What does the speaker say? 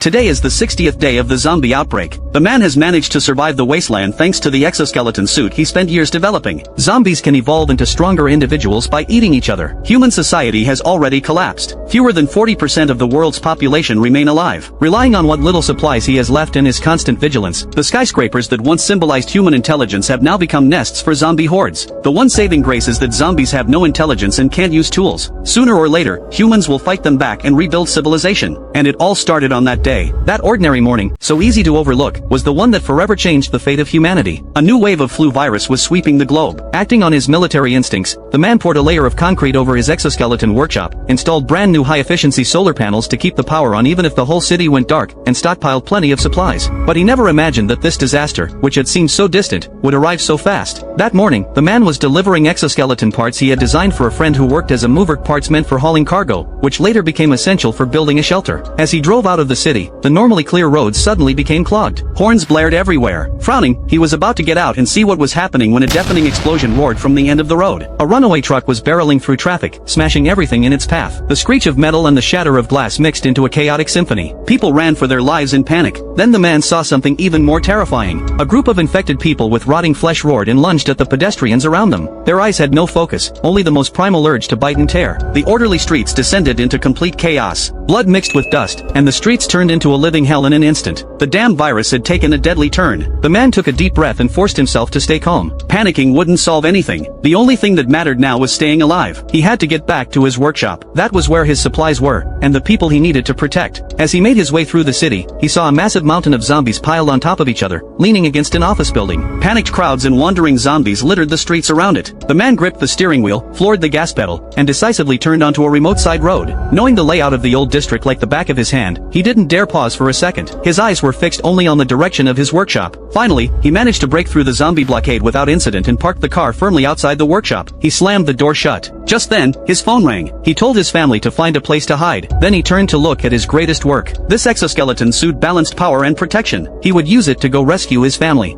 Today is the 60th day of the zombie outbreak. The man has managed to survive the wasteland thanks to the exoskeleton suit he spent years developing. Zombies can evolve into stronger individuals by eating each other. Human society has already collapsed. Fewer than 40% of the world's population remain alive. Relying on what little supplies he has left and his constant vigilance, the skyscrapers that once symbolized human intelligence have now become nests for zombie hordes. The one saving grace is that zombies have no intelligence and can't use tools. Sooner or later, humans will fight them back and rebuild civilization. And it all started on that day. That ordinary morning, so easy to overlook, was the one that forever changed the fate of humanity. A new wave of flu virus was sweeping the globe. Acting on his military instincts, the man poured a layer of concrete over his exoskeleton workshop, installed brand new high-efficiency solar panels to keep the power on even if the whole city went dark, and stockpiled plenty of supplies. But he never imagined that this disaster, which had seemed so distant, would arrive so fast. That morning, the man was delivering exoskeleton parts he had designed for a friend who worked as a mover, parts meant for hauling cargo, which later became essential for building a shelter. As he drove out of the city, the normally clear roads suddenly became clogged. Horns blared everywhere. Frowning, he was about to get out and see what was happening when a deafening explosion roared from the end of the road. A runaway truck was barreling through traffic, smashing everything in its path. The screech of metal and the shatter of glass mixed into a chaotic symphony. People ran for their lives in panic. Then the man saw something even more terrifying. A group of infected people with rotting flesh roared and lunged at the pedestrians around them. Their eyes had no focus, only the most primal urge to bite and tear. The orderly streets descended into complete chaos. Blood mixed with dust, and the streets turned into a living hell in an instant. The damn virus had taken a deadly turn. The man took a deep breath and forced himself to stay calm. Panicking wouldn't solve anything. The only thing that mattered now was staying alive. He had to get back to his workshop. That was where his supplies were, and the people he needed to protect. As he made his way through the city, he saw a massive mountain of zombies piled on top of each other, leaning against an office building. Panicked crowds and wandering zombies littered the streets around it. The man gripped the steering wheel, floored the gas pedal, and decisively turned onto a remote side road. Knowing the layout of the old district like the back of his hand, he didn't dare pause for a second. His eyes were fixed only on the direction of his workshop. Finally, he managed to break through the zombie blockade without incident and parked the car firmly outside the workshop. He slammed the door shut. Just then, his phone rang. He told his family to find a place to hide. Then he turned to look at his greatest work. This exoskeleton suit balanced power and protection. He would use it to go rescue his family.